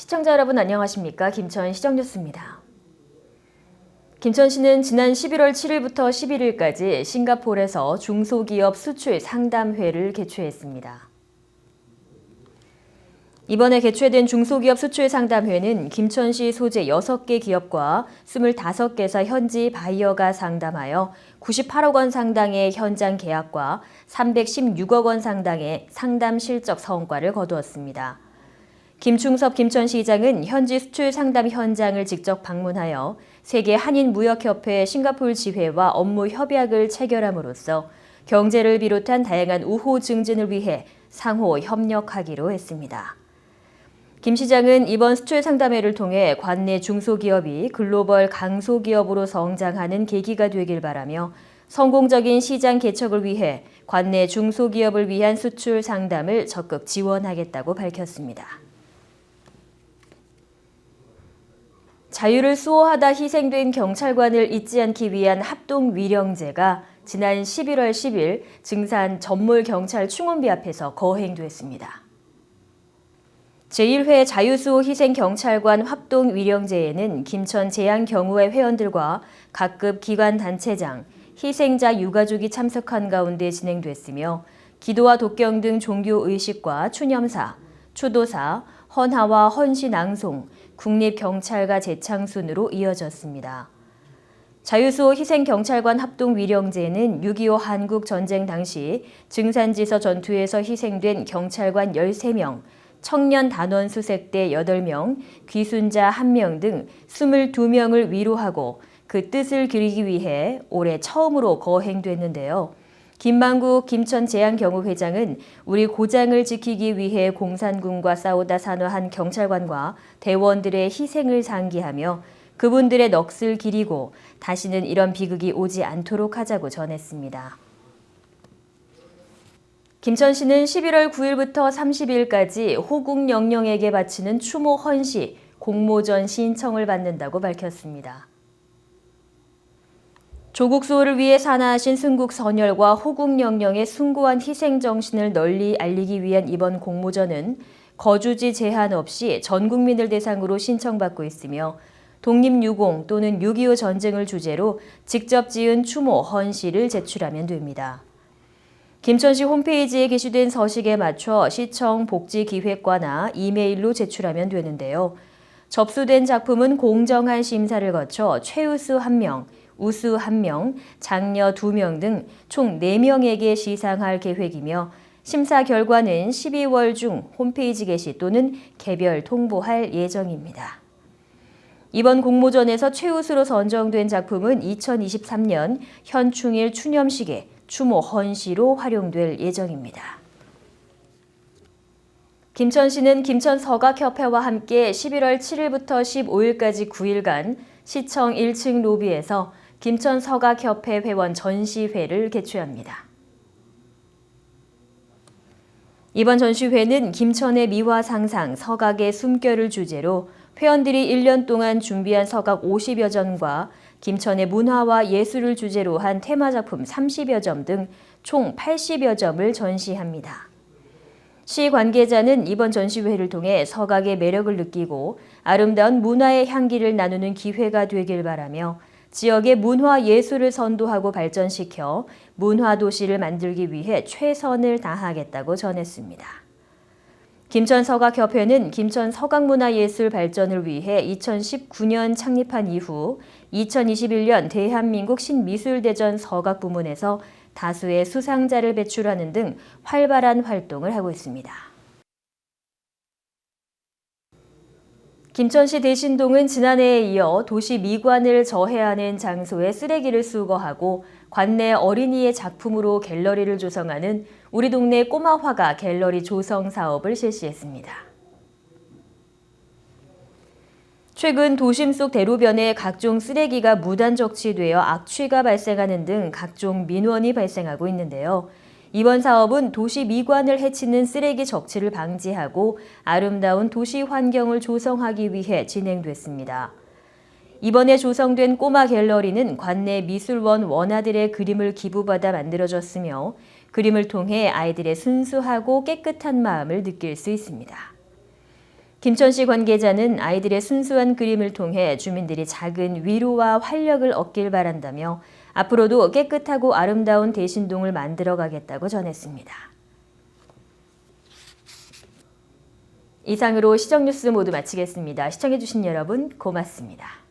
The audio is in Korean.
시청자 여러분 안녕하십니까? 김천시정뉴스입니다. 김천시는 지난 11월 7일부터 11일까지 싱가포르에서 중소기업 수출 상담회를 개최했습니다. 이번에 개최된 중소기업 수출 상담회는 김천시 소재 6개 기업과 25개사 현지 바이어가 상담하여 98억 원 상당의 현장 계약과 316억 원 상당의 상담 실적 성과를 거두었습니다. 김충섭 김천시장은 현지 수출 상담 현장을 직접 방문하여 세계 한인무역협회 싱가포르 지회와 업무 협약을 체결함으로써 경제를 비롯한 다양한 우호 증진을 위해 상호 협력하기로 했습니다. 김 시장은 이번 수출 상담회를 통해 관내 중소기업이 글로벌 강소기업으로 성장하는 계기가 되길 바라며 성공적인 시장 개척을 위해 관내 중소기업을 위한 수출 상담을 적극 지원하겠다고 밝혔습니다. 자유를 수호하다 희생된 경찰관을 잊지 않기 위한 합동위령제가 지난 11월 10일 증산 전몰경찰 충원비 앞에서 거행됐습니다. 제1회 자유수호 희생경찰관 합동위령제에는 김천 재향경우회 회원들과 각급 기관단체장, 희생자 유가족이 참석한 가운데 진행됐으며 기도와 독경 등 종교의식과 추념사, 추도사, 헌화와 헌시낭송, 국립경찰가 재창순으로 이어졌습니다. 자유수호 희생경찰관 합동위령제는 6.25 한국전쟁 당시 증산지서 전투에서 희생된 경찰관 13명, 청년 단원 수색대 8명, 귀순자 1명 등 22명을 위로하고 그 뜻을 기리기 위해 올해 처음으로 거행됐는데요. 김만국 김천재향경우회장은 우리 고장을 지키기 위해 공산군과 싸우다 산화한 경찰관과 대원들의 희생을 상기하며 그분들의 넋을 기리고 다시는 이런 비극이 오지 않도록 하자고 전했습니다. 김천시는 11월 9일부터 30일까지 호국영령에게 바치는 추모 헌시 공모전 신청을 받는다고 밝혔습니다. 조국 수호를 위해 산하하신 순국 선열과 호국영령의 숭고한 희생 정신을 널리 알리기 위한 이번 공모전은 거주지 제한 없이 전 국민을 대상으로 신청받고 있으며 독립유공 또는 6.25 전쟁을 주제로 직접 지은 추모 헌시를 제출하면 됩니다. 김천시 홈페이지에 게시된 서식에 맞춰 시청 복지기획과나 이메일로 제출하면 되는데요. 접수된 작품은 공정한 심사를 거쳐 최우수 1명, 우수 1명, 장려 2명 등 총 4명에게 시상할 계획이며 심사 결과는 12월 중 홈페이지 게시 또는 개별 통보할 예정입니다. 이번 공모전에서 최우수로 선정된 작품은 2023년 현충일 추념식에 추모 헌시로 활용될 예정입니다. 김천시는 김천서각협회와 함께 11월 7일부터 15일까지 9일간 시청 1층 로비에서 김천서각협회 회원 전시회를 개최합니다. 이번 전시회는 김천의 미화 상상, 서각의 숨결을 주제로 회원들이 1년 동안 준비한 서각 50여 점과 김천의 문화와 예술을 주제로 한 테마작품 30여 점 등 총 80여 점을 전시합니다. 시 관계자는 이번 전시회를 통해 서각의 매력을 느끼고 아름다운 문화의 향기를 나누는 기회가 되길 바라며 지역의 문화 예술을 선도하고 발전시켜 문화도시를 만들기 위해 최선을 다하겠다고 전했습니다. 김천서각협회는 김천 서각문화예술 발전을 위해 2019년 창립한 이후 2021년 대한민국 신미술대전 서각부문에서 다수의 수상자를 배출하는 등 활발한 활동을 하고 있습니다. 김천시 대신동은 지난해에 이어 도시 미관을 저해하는 장소에 쓰레기를 수거하고 관내 어린이의 작품으로 갤러리를 조성하는 우리 동네 꼬마 화가 갤러리 조성 사업을 실시했습니다. 최근 도심 속 대로변에 각종 쓰레기가 무단 적치되어 악취가 발생하는 등 각종 민원이 발생하고 있는데요. 이번 사업은 도시 미관을 해치는 쓰레기 적치를 방지하고 아름다운 도시 환경을 조성하기 위해 진행됐습니다. 이번에 조성된 꼬마 갤러리는 관내 미술원 원아들의 그림을 기부받아 만들어졌으며 그림을 통해 아이들의 순수하고 깨끗한 마음을 느낄 수 있습니다. 김천시 관계자는 아이들의 순수한 그림을 통해 주민들이 작은 위로와 활력을 얻길 바란다며 앞으로도 깨끗하고 아름다운 대신동을 만들어가겠다고 전했습니다. 이상으로 시정뉴스 모두 마치겠습니다. 시청해주신 여러분 고맙습니다.